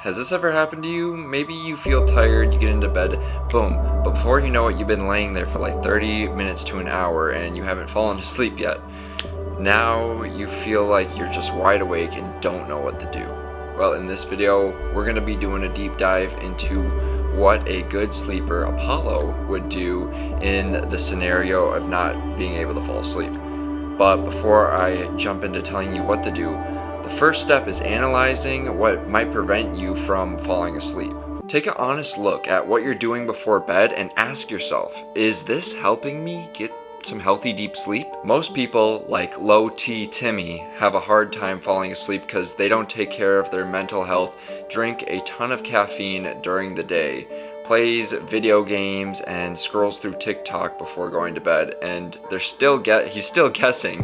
Has this ever happened to you? Maybe you feel tired, you get into bed, boom, but before you know it, you've been laying there for like 30 minutes to an hour and you haven't fallen asleep yet. Now you feel like you're just wide awake and don't know what to do. Well, in this video, we're going to be doing a deep dive into what a good sleeper, Apollo, would do in the scenario of not being able to fall asleep. But before I jump into telling you what to do, the first step is analyzing what might prevent you from falling asleep. Take an honest look at what you're doing before bed and ask yourself, is this helping me get some healthy deep sleep? Most people, like T Timmy, have a hard time falling asleep because they don't take care of their mental health, drink a ton of caffeine during the day, plays video games, and scrolls through TikTok before going to bed, and he's still guessing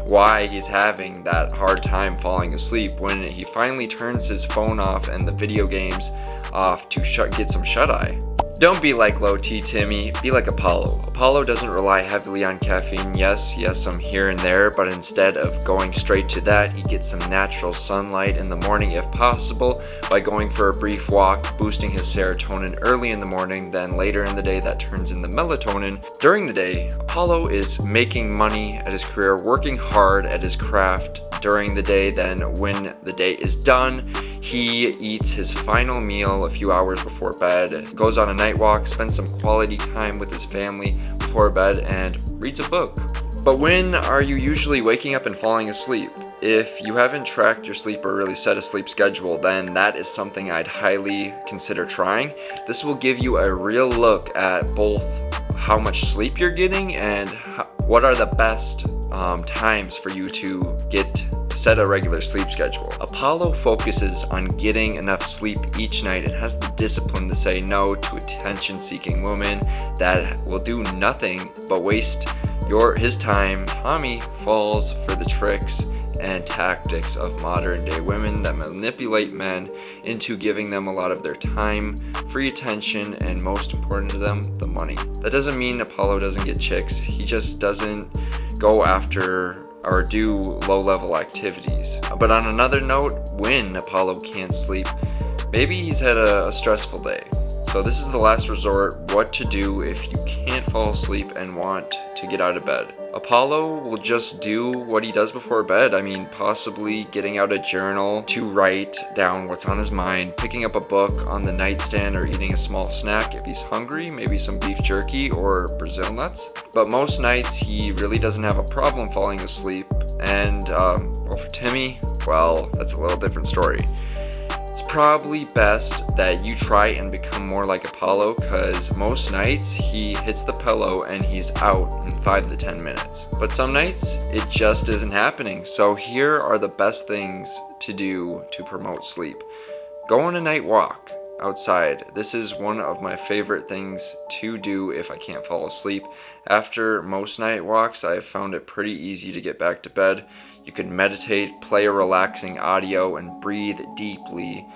why he's having that hard time falling asleep when he finally turns his phone off and the video games off to get some shut-eye. Don't be like T Timmy, be like Apollo. Apollo doesn't rely heavily on caffeine. Yes, he has some here and there, but instead of going straight to that, he gets some natural sunlight in the morning if possible by going for a brief walk, boosting his serotonin early in the morning, then later in the day that turns into melatonin. During the day, Apollo is making money at his career, working hard at his craft during the day. Then when the day is done, he eats his final meal a few hours before bed, goes on a night walk, spends some quality time with his family before bed, and reads a book. But when are you usually waking up and falling asleep? If you haven't tracked your sleep or really set a sleep schedule, then that is something I'd highly consider trying. This will give you a real look at both how much sleep you're getting and what are the best times for you to set a regular sleep schedule. Apollo focuses on getting enough sleep each night and has the discipline to say no to attention-seeking women that will do nothing but waste his time. Tommy falls for the tricks and tactics of modern-day women that manipulate men into giving them a lot of their time, free attention, and most important to them, the money. That doesn't mean Apollo doesn't get chicks. He just doesn't go after or do low-level activities. But on another note, when Apollo can't sleep, maybe he's had a stressful day. So this is the last resort, what to do if you can't fall asleep and want to get out of bed. Apollo will just do what he does before bed. I mean, possibly getting out a journal to write down what's on his mind, picking up a book on the nightstand, or eating a small snack if he's hungry, maybe some beef jerky or Brazil nuts. But most nights he really doesn't have a problem falling asleep. And well, for Timmy, well, that's a little different story. It's probably best that you try and become more like Apollo, because most nights he hits the pillow and he's out in 5 to 10 minutes. But some nights it just isn't happening. So here are the best things to do to promote sleep. Go on a night walk outside. This is one of my favorite things to do if I can't fall asleep. After most night walks, I have found it pretty easy to get back to bed. You can meditate, play a relaxing audio, and breathe deeply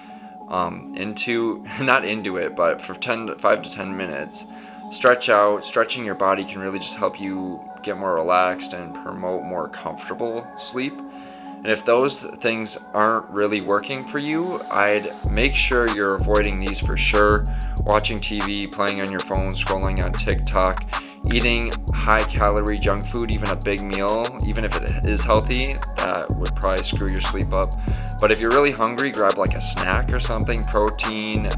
not into it, but for 5 to 10 minutes. Stretch out. Stretching your body can really just help you get more relaxed and promote more comfortable sleep. And if those things aren't really working for you, I'd make sure you're avoiding these for sure. Watching TV, playing on your phone, scrolling on TikTok, eating high-calorie junk food, even a big meal, even if it is healthy, that would probably screw your sleep up. But if you're really hungry, grab like a snack or something, protein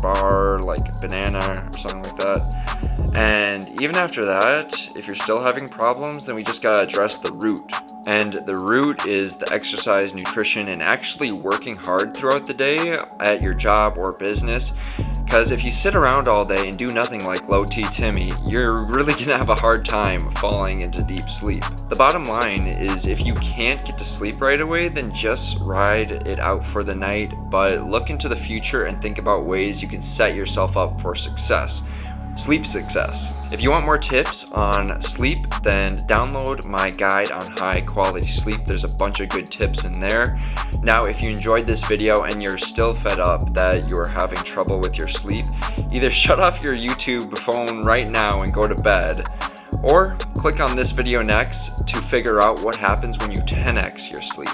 bar, like banana or something like that. And even after that, if you're still having problems, then we just gotta address the root. And the root is the exercise, nutrition, and actually working hard throughout the day at your job or business. Because if you sit around all day and do nothing like T Timmy, you're really gonna have a hard time falling into deep sleep. The bottom line is, if you can't get to sleep right away, then just ride it out for the night, but look into the future and think about ways you can set yourself up for success. Sleep success. If you want more tips on sleep, then download my guide on high quality sleep. There's a bunch of good tips in there. Now, if you enjoyed this video and you're still fed up that you're having trouble with your sleep, either shut off your YouTube phone right now and go to bed, or click on this video next to figure out what happens when you 10x your sleep.